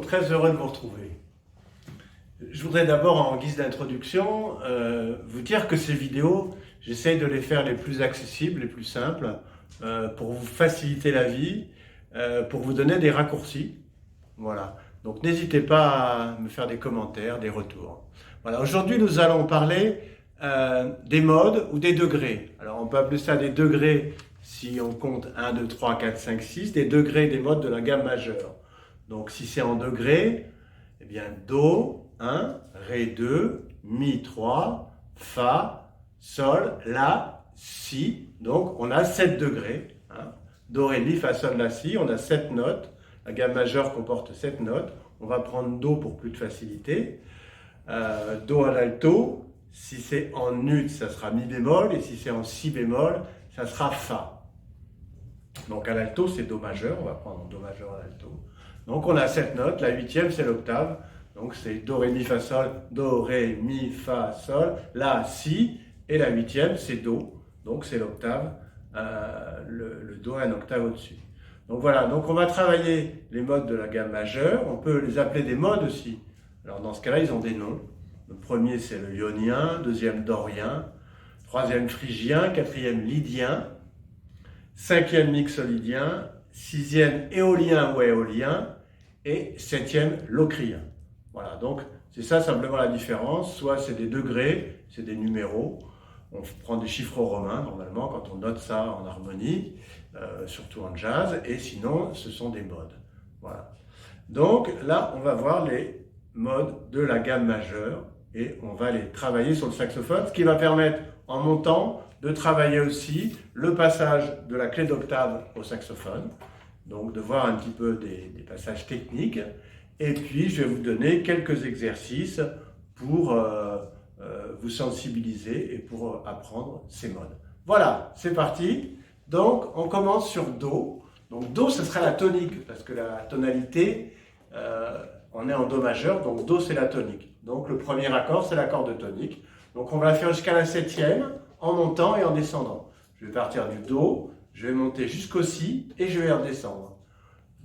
très heureux de vous retrouver. Je voudrais d'abord, en guise d'introduction, vous dire que ces vidéos, j'essaye de les faire les plus accessibles, les plus simples, pour vous faciliter la vie, pour vous donner des raccourcis. Voilà. Donc n'hésitez pas à me faire des commentaires, des retours. Voilà. Aujourd'hui, nous allons parler des modes ou des degrés. Alors on peut appeler ça des degrés si on compte 1, 2, 3, 4, 5, 6, des degrés des modes de la gamme majeure. Donc si c'est en degrés, eh bien Do 1, Ré 2, Mi 3, Fa, Sol, La, Si. Donc on a 7 degrés. Hein. Do, Ré, Mi, Fa, Sol, La, Si. On a 7 notes. La gamme majeure comporte 7 notes. On va prendre Do pour plus de facilité. Do à l'alto. Si c'est en ut, ça sera Mi bémol. Et si c'est en Si bémol, ça sera Fa. Donc à l'alto, c'est Do majeur. On va prendre Do majeur à l'alto. Donc on a 7 notes. La huitième, c'est l'octave. Donc c'est Do, Ré, Mi, Fa, Sol. Do, Ré, Mi, Fa, Sol. La, Si. Et la huitième, c'est Do. Donc c'est l'octave. Le Do a une octave au-dessus. Donc voilà, donc on va travailler les modes de la gamme majeure. On peut les appeler des modes aussi. Alors dans ce cas-là, ils ont des noms. Le premier, c'est le ionien. Deuxième, dorien. Troisième, phrygien. Quatrième, lydien. Cinquième, mixolydien. Sixième, éolien ou éolien. Et septième, locrien. Voilà, donc c'est ça simplement la différence. Soit c'est des degrés, c'est des numéros. On prend des chiffres romains normalement quand on note ça en harmonie, surtout en jazz. Et sinon, ce sont des modes. Voilà. Donc là, on va voir les modes de la gamme majeure. Et on va les travailler sur le saxophone, ce qui va permettre en montant de travailler aussi le passage de la clé d'octave au saxophone, donc de voir un petit peu des passages techniques, et puis je vais vous donner quelques exercices pour vous sensibiliser et pour apprendre ces modes. Voilà, c'est parti. Donc on commence sur Do. Donc Do, ce sera la tonique, parce que la tonalité, on est en Do majeur, donc Do c'est la tonique. Donc le premier accord, c'est l'accord de tonique. Donc on va la faire jusqu'à la septième, en montant et en descendant. Je vais partir du Do, je vais monter jusqu'au Si, et je vais redescendre.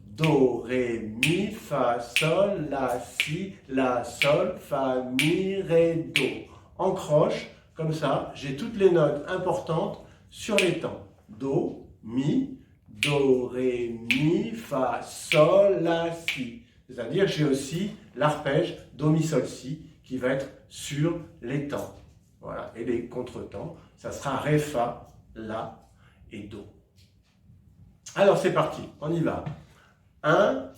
Do, Ré, Mi, Fa, Sol, La, Si, La, Sol, Fa, Mi, Ré, Do. En croche, comme ça, j'ai toutes les notes importantes sur les temps. Do, Mi, Do, Ré, Mi, Fa, Sol, La, Si. C'est-à-dire que j'ai aussi l'arpège Do, Mi, Sol, Si qui va être sur les temps. Voilà. Et les contretemps, ça sera Ré, Fa, La et Do. Alors c'est parti, on y va. 1,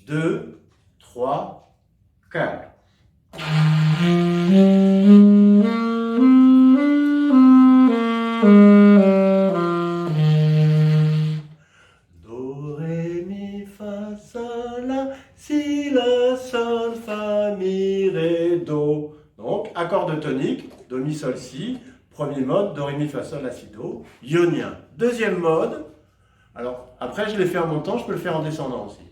2, 3, 4. Do, Ré, Mi, Fa, Sol, La, Si, La, Sol, Fa, Mi, Ré, Do. Donc, accord de tonique, Do, Mi, Sol, Si. Premier mode, Do, Ré, Mi, Fa, Sol, La, Si, Do. Ionien. Deuxième mode. Alors, après, je l'ai fait en montant, je peux le faire en descendant aussi.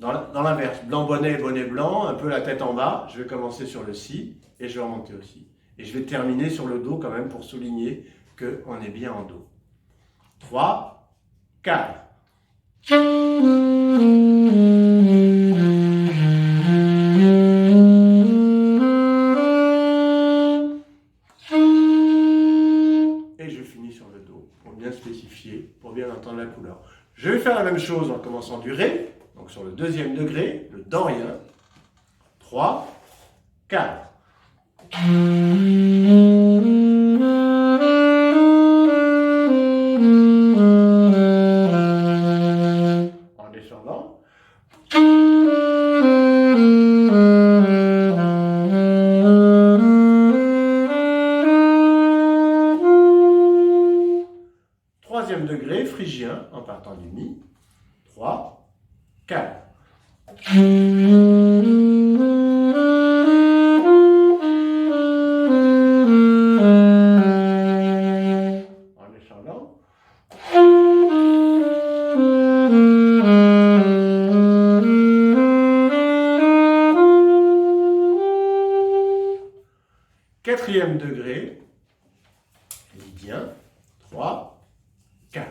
Dans l'inverse, blanc bonnet, bonnet blanc, un peu la tête en bas. Je vais commencer sur le Si et je vais remonter au Si. Et je vais terminer sur le Do quand même pour souligner qu'on est bien en Do. 3, 4. Et je finis sur le Do pour bien spécifier, pour bien entendre la couleur. Je vais faire la même chose en commençant du Ré, donc sur le deuxième degré, le dorien. 3, 4. En descendant. Troisième degré, phrygien, en partant du Mi. 3, 4. En descendant. Quatrième degré, lydien. 3, 4.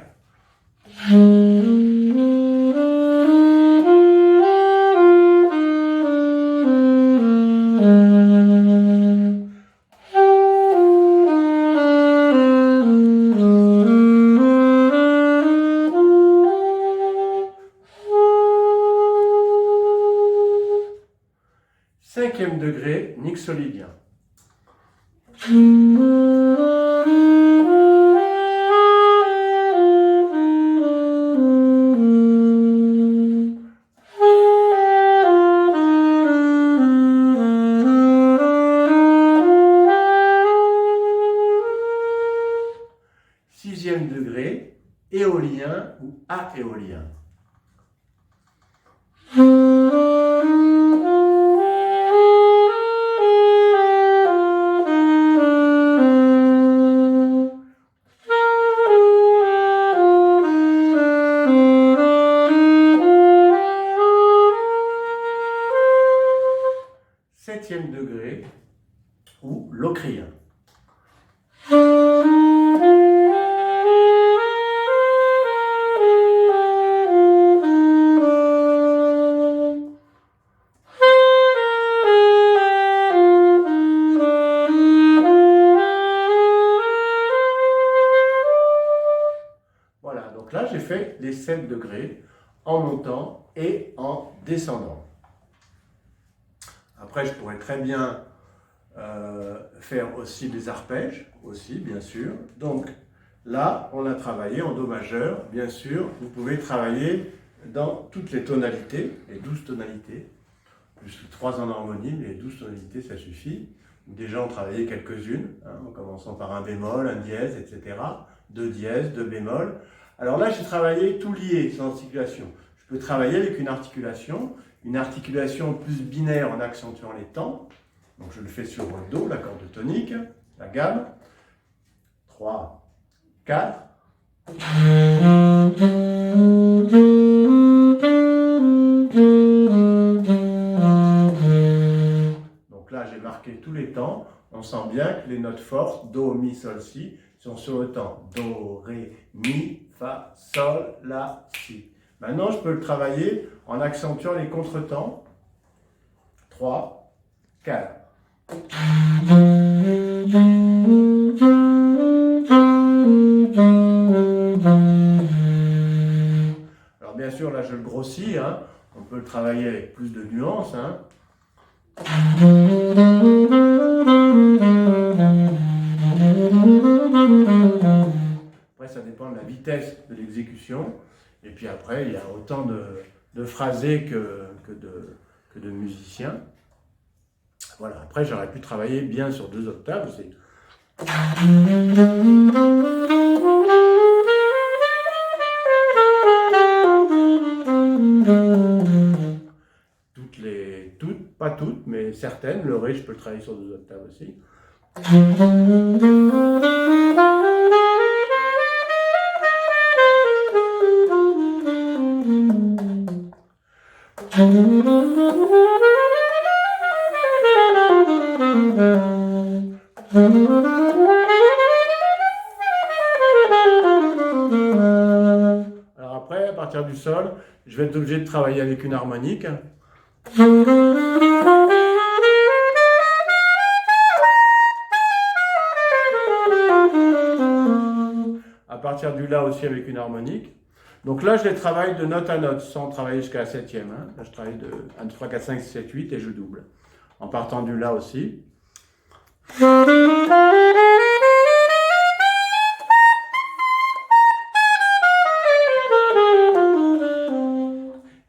En degré nixolydien. Sixième degré, éolien ou aéolien. Septième degré ou locrien. Voilà, donc là j'ai fait les 7 degrés en montant et en descendant. Après, je pourrais très bien faire aussi des arpèges, aussi bien sûr. Donc là, on a travaillé en Do majeur, bien sûr. Vous pouvez travailler dans toutes les tonalités, les 12 tonalités, plus les 3 en harmonie, mais les 12 tonalités, ça suffit. Déjà, on travaillait quelques-unes, hein, en commençant par un bémol, un dièse, etc. 2 dièses, 2 bémols. Alors là, j'ai travaillé tout lié, sans articulation. Je peux travailler avec une articulation plus binaire en accentuant les temps. Donc je le fais sur le Do, la corde tonique, la gamme. 3, 4. Donc là, j'ai marqué tous les temps. On sent bien que les notes fortes, Do, Mi, Sol, Si, sont sur le temps. Do, Ré, Mi, Fa, Sol, La, Si. Maintenant, je peux le travailler en accentuant les contretemps. 3, 4. Alors bien sûr, là je le grossis, hein. On peut le travailler avec plus de nuances. Hein. Après, ça dépend de la vitesse de l'exécution. Et puis après, il y a autant de phrasés que de musiciens. Voilà, après j'aurais pu travailler bien sur 2 octaves aussi. Pas toutes, mais certaines. Le Ré, je peux le travailler sur 2 octaves aussi. Alors après, à partir du Sol, je vais être obligé de travailler avec une harmonique. À partir du La aussi avec une harmonique. Donc là, je les travaille de note à note, sans travailler jusqu'à la 7e. Hein. Là, je travaille de 1, 2, 3, 4, 5, 6, 7, 8 et je double. En partant du La aussi.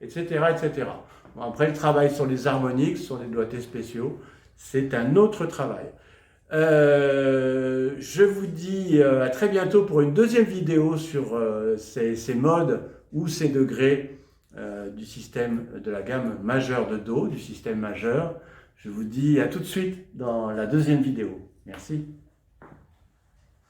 Etc. etc. Bon, après, le travail sur les harmoniques, sur les doigtés spéciaux, c'est un autre travail. Je vous dis à très bientôt pour une deuxième vidéo sur ces modes ou ces degrés du système de la gamme majeure de Do, du système majeur. Je vous dis à tout de suite dans la deuxième vidéo. Merci.